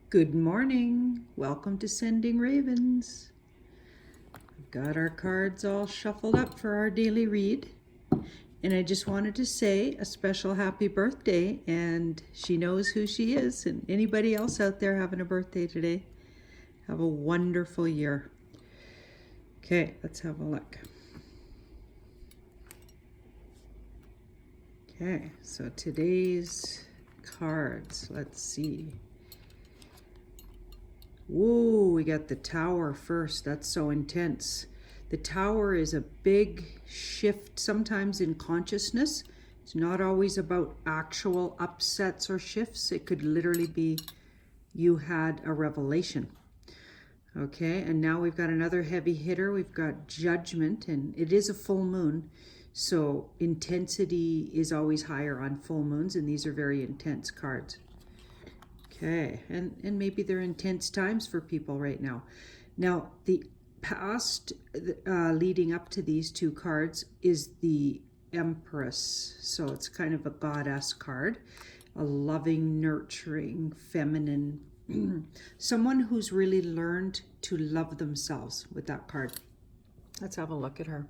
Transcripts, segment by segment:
Good morning. Welcome to Sending Ravens. We've got our cards all shuffled up for our daily read. And I just wanted to say a special happy birthday, and she knows who she is. And anybody else out there having a birthday today, have a wonderful year. Okay, let's have a look. Okay, so today's cards, let's see. Whoa, we got the Tower first. That's so intense. The Tower is a big shift sometimes in consciousness. It's not always about actual upsets or shifts. It could literally be you had a revelation. Okay, and now we've got another heavy hitter. We've got Judgment, and it is a full moon. So intensity is always higher on full moons, and these are very intense cards. Okay, and maybe they're intense times for people right now. Now, the past leading up to these two cards is the Empress. So it's kind of a goddess card, a loving, nurturing, feminine, someone who's really learned to love themselves with that card. Let's have a look at her.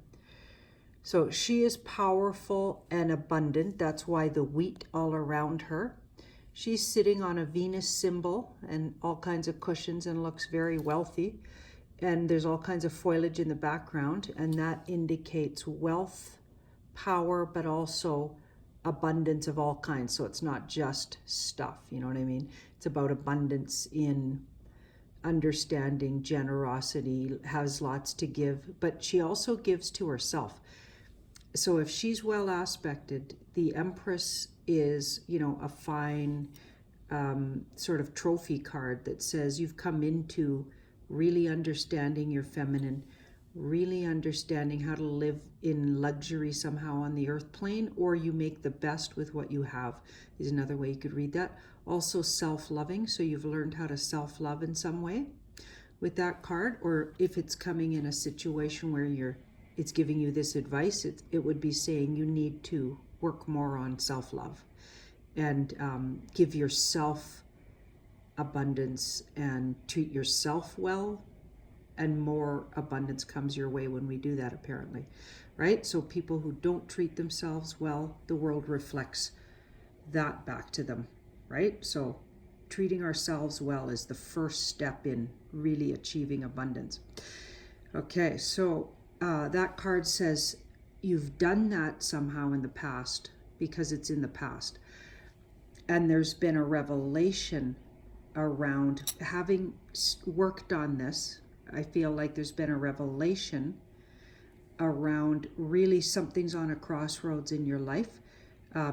So she is powerful and abundant. That's why the wheat all around her. She's sitting on a Venus symbol and all kinds of cushions and looks very wealthy. And there's all kinds of foliage in the background, and that indicates wealth, power, but also abundance of all kinds. So it's not just stuff, you know what I mean? It's about abundance in understanding, generosity, has lots to give, but she also gives to herself. So if she's well aspected, the Empress is, you know, a fine sort of trophy card that says you've come into really understanding your feminine, really understanding how to live in luxury somehow on the earth plane, or you make the best with what you have, is another way you could read that. Also self-loving, so you've learned how to self-love in some way with that card, or if it's coming in a situation where it's giving you this advice, it would be saying you need to work more on self-love and give yourself abundance and treat yourself well, and more abundance comes your way when we do that, apparently, right? So people who don't treat themselves well, the world reflects that back to them, right? So treating ourselves well is the first step in really achieving abundance. Okay, so that card says you've done that somehow in the past because it's in the past. And there's been a revelation around having worked on this. I feel like there's been a revelation around really something's on a crossroads in your life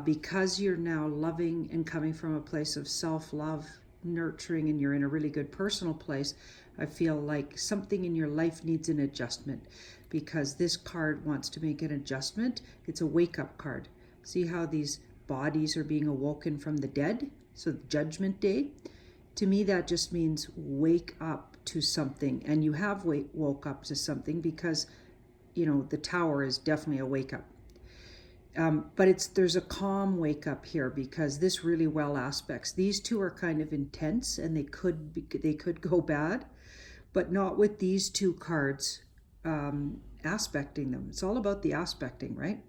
because you're now loving and coming from a place of self-love, nurturing, and you're in a really good personal place. I feel like something in your life needs an adjustment because this card wants to make an adjustment. It's a wake-up card. See how these bodies are being awoken from the dead? So Judgment Day, to me that just means wake up to something, and you have woke up to something because, you know, the Tower is definitely a wake up. But there's a calm wake up here because this really well aspects. These two are kind of intense and they could go bad, but not with these two cards aspecting them. It's all about the aspecting, right?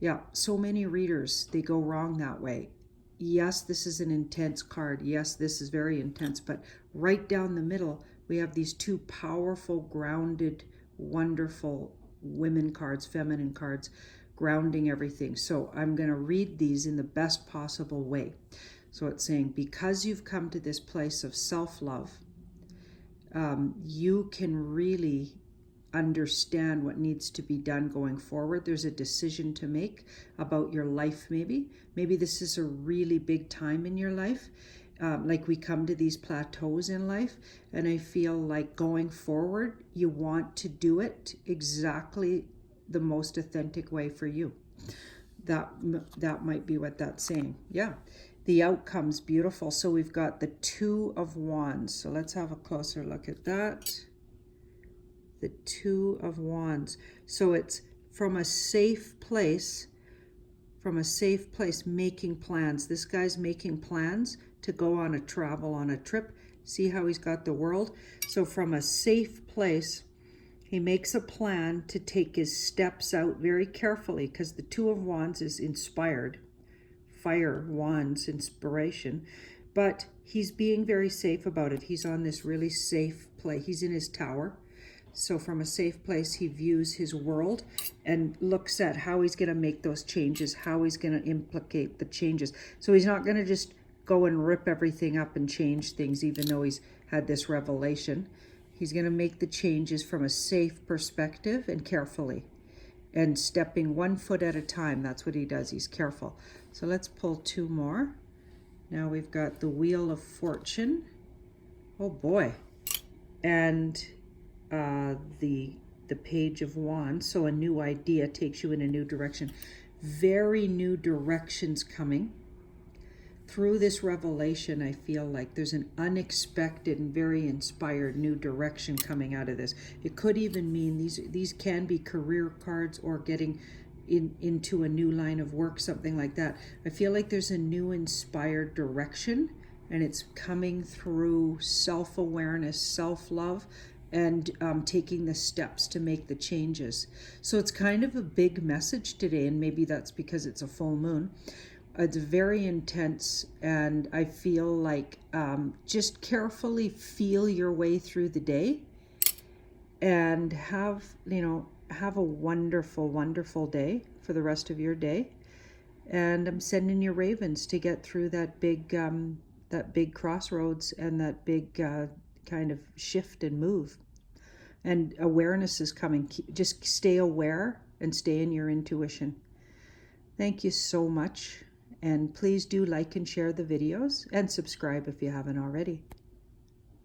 Yeah, so many readers, they go wrong that way. Yes, this is an intense card. Yes, this is very intense, but right down the middle, we have these two powerful, grounded, wonderful women cards, feminine cards, grounding everything. So I'm going to read these in the best possible way. So it's saying, because you've come to this place of self-love, you can really understand what needs to be done going forward. There's a decision to make about your life, maybe. Maybe this is a really big time in your life. Like we come to these plateaus in life, and I feel like going forward, you want to do it exactly the most authentic way for you. That might be what that's saying. Yeah, the outcome's beautiful. So we've got the Two of Wands. So let's have a closer look at that. The Two of Wands. So it's from a safe place, making plans. This guy's making plans to go on a travel, on a trip, See how he's got the world? So from a safe place, he makes a plan to take his steps out very carefully, because the Two of Wands is inspired. Fire, wands, inspiration. But he's being very safe about it. He's on this really safe place. He's in his tower. So from a safe place, he views his world and looks at how he's going to make those changes, how he's going to implicate the changes. So he's not going to just go and rip everything up and change things, even though he's had this revelation. He's going to make the changes from a safe perspective and carefully, and stepping 1 foot at a time. That's what he does. He's careful. So let's pull 2 more. Now we've got the Wheel of Fortune. Oh boy. And the Page of Wands. So a new idea takes you in a new direction. Very new directions coming. Through this revelation, I feel like there's an unexpected and very inspired new direction coming out of this. It could even mean these can be career cards, or getting into a new line of work, something like that. I feel like there's a new inspired direction, and it's coming through self-awareness, self-love, and taking the steps to make the changes. So it's kind of a big message today, and maybe that's because it's a full moon. It's very intense, and I feel like just carefully feel your way through the day, and have a wonderful, wonderful day for the rest of your day. And I'm sending you ravens to get through that big crossroads, and that big kind of shift and move. And awareness is coming. Just stay aware and stay in your intuition. Thank you so much. And please do like and share the videos, and subscribe if you haven't already.